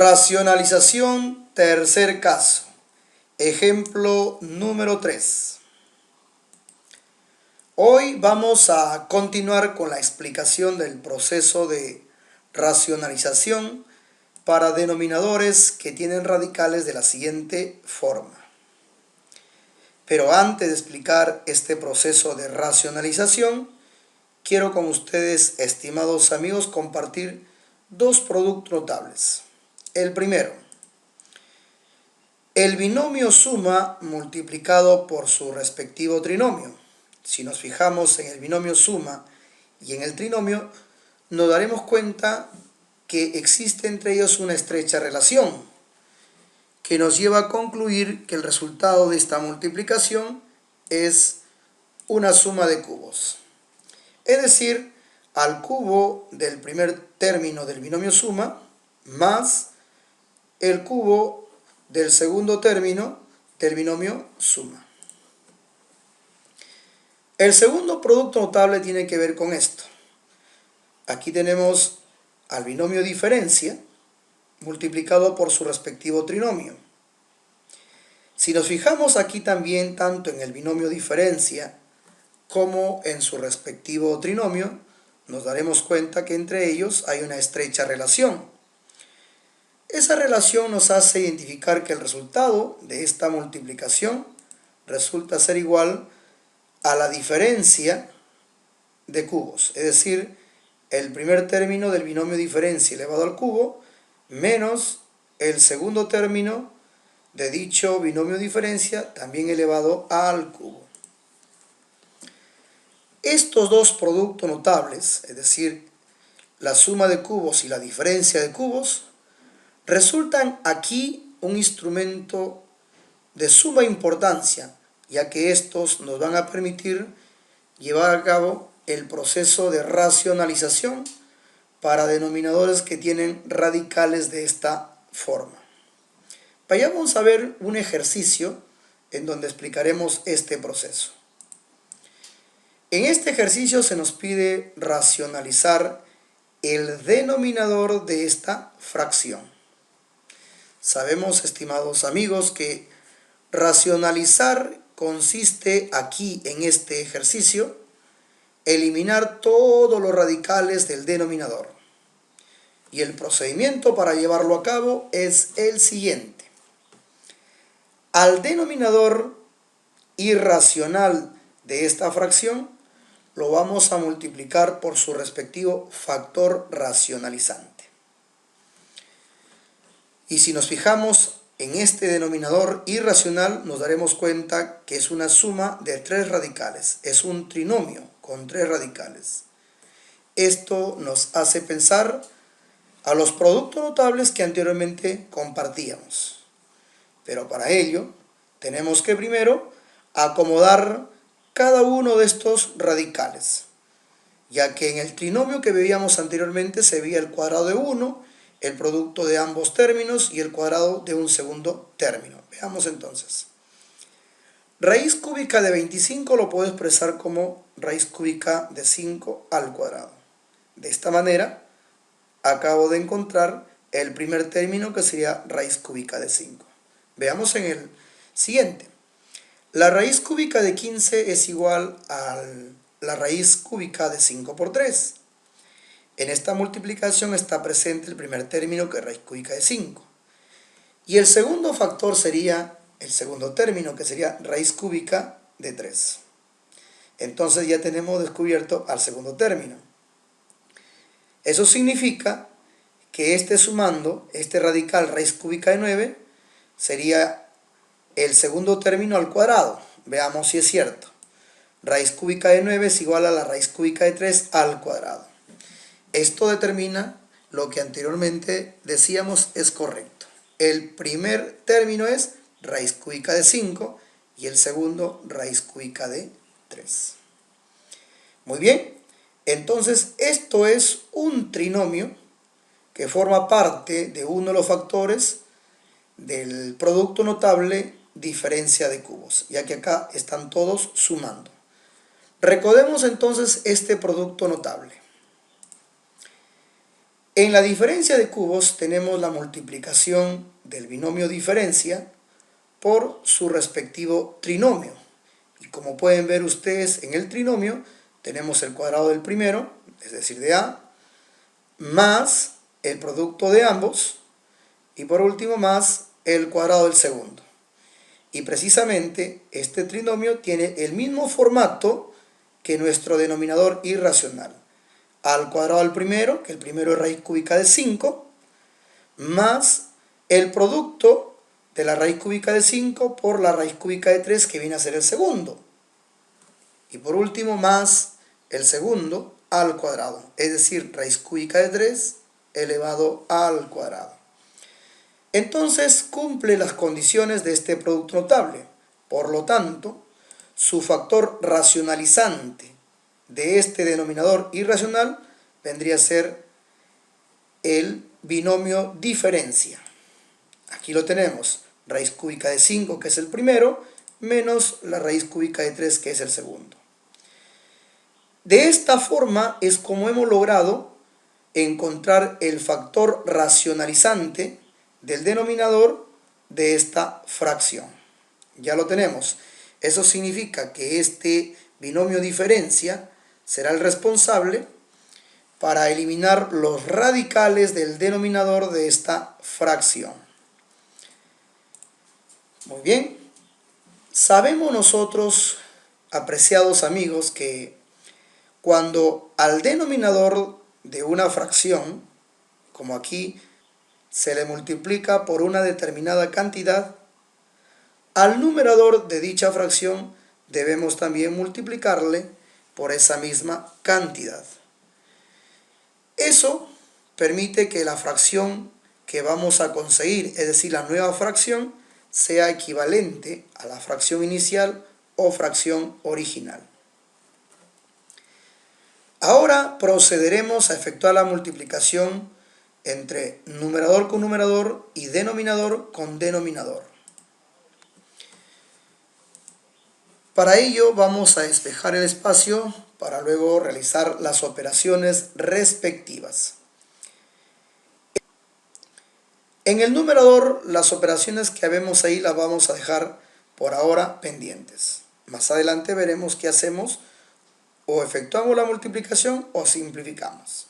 Racionalización, tercer caso. Ejemplo número 3. Hoy vamos a continuar con la explicación del proceso de racionalización para denominadores que tienen radicales de la siguiente forma. Pero antes de explicar este proceso de racionalización, quiero con ustedes, estimados amigos, compartir dos productos notables. El primero, el binomio suma multiplicado por su respectivo trinomio. Si nos fijamos en el binomio suma y en el trinomio, nos daremos cuenta que existe entre ellos una estrecha relación que nos lleva a concluir que el resultado de esta multiplicación es una suma de cubos. Es decir, al cubo del primer término del binomio suma más el cubo del segundo término del binomio suma. El segundo producto notable tiene que ver con esto. Aquí tenemos al binomio diferencia multiplicado por su respectivo trinomio. Si nos fijamos aquí también tanto en el binomio diferencia como en su respectivo trinomio, nos daremos cuenta que entre ellos hay una estrecha relación. Esa relación nos hace identificar que el resultado de esta multiplicación resulta ser igual a la diferencia de cubos, es decir, el primer término del binomio diferencia elevado al cubo menos el segundo término de dicho binomio diferencia también elevado al cubo. Estos dos productos notables, es decir, la suma de cubos y la diferencia de cubos, resultan aquí un instrumento de suma importancia, ya que estos nos van a permitir llevar a cabo el proceso de racionalización para denominadores que tienen radicales de esta forma. Vayamos a ver un ejercicio en donde explicaremos este proceso. En este ejercicio se nos pide racionalizar el denominador de esta fracción. Sabemos, estimados amigos, que racionalizar consiste aquí en este ejercicio eliminar todos los radicales del denominador. Y el procedimiento para llevarlo a cabo es el siguiente. Al denominador irracional de esta fracción lo vamos a multiplicar por su respectivo factor racionalizante. Y si nos fijamos en este denominador irracional, nos daremos cuenta que es una suma de tres radicales. Es un trinomio con tres radicales. Esto nos hace pensar a los productos notables que anteriormente compartíamos. Pero para ello, tenemos que primero acomodar cada uno de estos radicales, ya que en el trinomio que veíamos anteriormente se veía el cuadrado de 1, el producto de ambos términos y el cuadrado de un segundo término. Veamos entonces. Raíz cúbica de 25 lo puedo expresar como raíz cúbica de 5 al cuadrado. De esta manera, acabo de encontrar el primer término que sería raíz cúbica de 5. Veamos en el siguiente. La raíz cúbica de 15 es igual a la raíz cúbica de 5 por 3. En esta multiplicación está presente el primer término que es raíz cúbica de 5. Y el segundo factor sería el segundo término que sería raíz cúbica de 3. Entonces ya tenemos descubierto al segundo término. Eso significa que sumando este radical raíz cúbica de 9 sería el segundo término al cuadrado. Veamos si es cierto. Raíz cúbica de 9 es igual a la raíz cúbica de 3 al cuadrado. Esto determina lo que anteriormente decíamos es correcto. El primer término es raíz cúbica de 5 y el segundo raíz cúbica de 3. Muy bien, entonces esto es un trinomio que forma parte de uno de los factores del producto notable diferencia de cubos, ya que acá están todos sumando. Recordemos entonces este producto notable. En la diferencia de cubos tenemos la multiplicación del binomio diferencia por su respectivo trinomio. Y como pueden ver ustedes en el trinomio, tenemos el cuadrado del primero, es decir, de A, más el producto de ambos, y por último más el cuadrado del segundo. Y precisamente este trinomio tiene el mismo formato que nuestro denominador irracional. A al cuadrado del primero, que el primero es raíz cúbica de 5, más el producto de la raíz cúbica de 5 por la raíz cúbica de 3, que viene a ser el segundo. Y por último, más el segundo al cuadrado, es decir, raíz cúbica de 3 elevado al cuadrado. Entonces cumple las condiciones de este producto notable. Por lo tanto, su factor racionalizante de este denominador irracional vendría a ser el binomio diferencia. Aquí lo tenemos, raíz cúbica de 5, que es el primero, menos la raíz cúbica de 3, que es el segundo. De esta forma es como hemos logrado encontrar el factor racionalizante del denominador de esta fracción. Ya lo tenemos. Eso significa que este binomio diferencia será el responsable para eliminar los radicales del denominador de esta fracción. Muy bien. Sabemos nosotros, apreciados amigos, que cuando al denominador de una fracción, como aquí, se le multiplica por una determinada cantidad, al numerador de dicha fracción debemos también multiplicarle por esa misma cantidad. Eso permite que la fracción que vamos a conseguir, es decir, la nueva fracción, sea equivalente a la fracción inicial o fracción original. Ahora procederemos a efectuar la multiplicación entre numerador con numerador y denominador con denominador. Para ello vamos a despejar el espacio para luego realizar las operaciones respectivas. En el numerador, las operaciones que vemos ahí las vamos a dejar por ahora pendientes. Más adelante veremos qué hacemos, o efectuamos la multiplicación o simplificamos.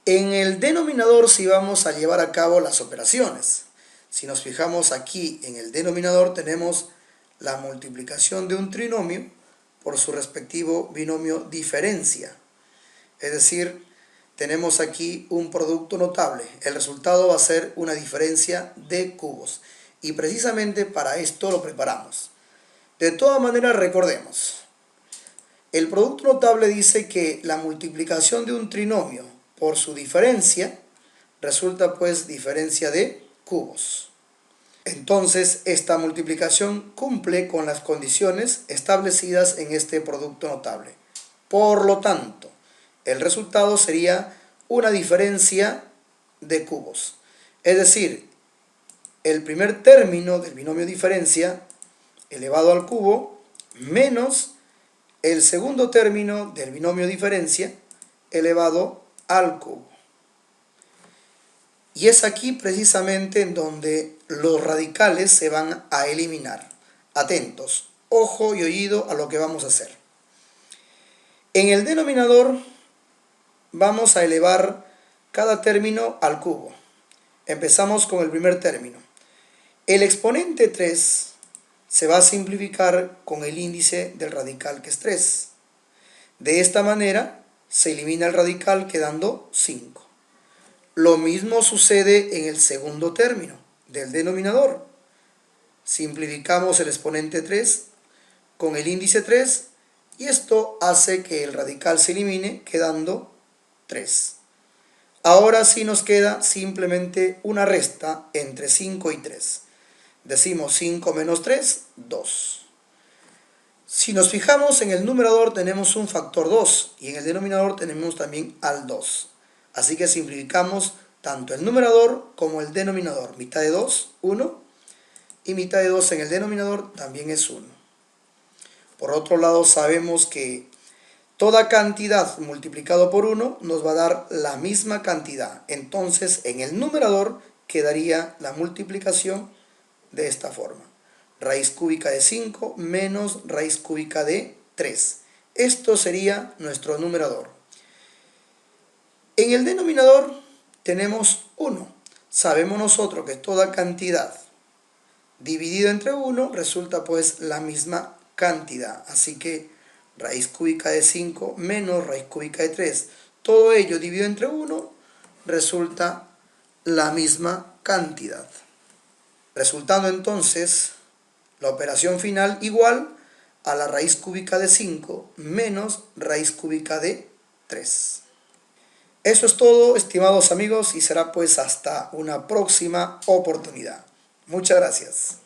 En el denominador sí vamos a llevar a cabo las operaciones. Si nos fijamos aquí en el denominador tenemos la multiplicación de un trinomio por su respectivo binomio diferencia. Es decir, tenemos aquí un producto notable. El resultado va a ser una diferencia de cubos. Y precisamente para esto lo preparamos. De todas maneras, recordemos. El producto notable dice que la multiplicación de un trinomio por su diferencia resulta pues diferencia de cubos. Entonces, esta multiplicación cumple con las condiciones establecidas en este producto notable. Por lo tanto, el resultado sería una diferencia de cubos. Es decir, el primer término del binomio diferencia elevado al cubo menos el segundo término del binomio diferencia elevado al cubo. Y es aquí precisamente en donde los radicales se van a eliminar. Atentos, ojo y oído a lo que vamos a hacer. En el denominador vamos a elevar cada término al cubo. Empezamos con el primer término. El exponente 3 se va a simplificar con el índice del radical, que es 3. De esta manera se elimina el radical quedando 5. Lo mismo sucede en el segundo término del denominador. Simplificamos el exponente 3 con el índice 3 y esto hace que el radical se elimine quedando 3. Ahora sí nos queda simplemente una resta entre 5 y 3. Decimos 5 menos 3, 2. Si nos fijamos en el numerador tenemos un factor 2 y en el denominador tenemos también al 2. Así que simplificamos tanto el numerador como el denominador. Mitad de 2, 1. Y mitad de 2 en el denominador también es 1. Por otro lado, sabemos que Toda cantidad multiplicado por 1 nos va a dar la misma cantidad. Entonces, en el numerador quedaría la multiplicación de esta forma. Raíz cúbica de 5 menos raíz cúbica de 3. Esto sería nuestro numerador. En el denominador tenemos 1. Sabemos nosotros que toda cantidad dividido entre 1 resulta pues la misma cantidad. Así que raíz cúbica de 5 menos raíz cúbica de 3. Todo ello dividido entre 1 resulta la misma cantidad. Resultando entonces la operación final igual a la raíz cúbica de 5 menos raíz cúbica de 3. Eso es todo, estimados amigos, y será pues hasta una próxima oportunidad. Muchas gracias.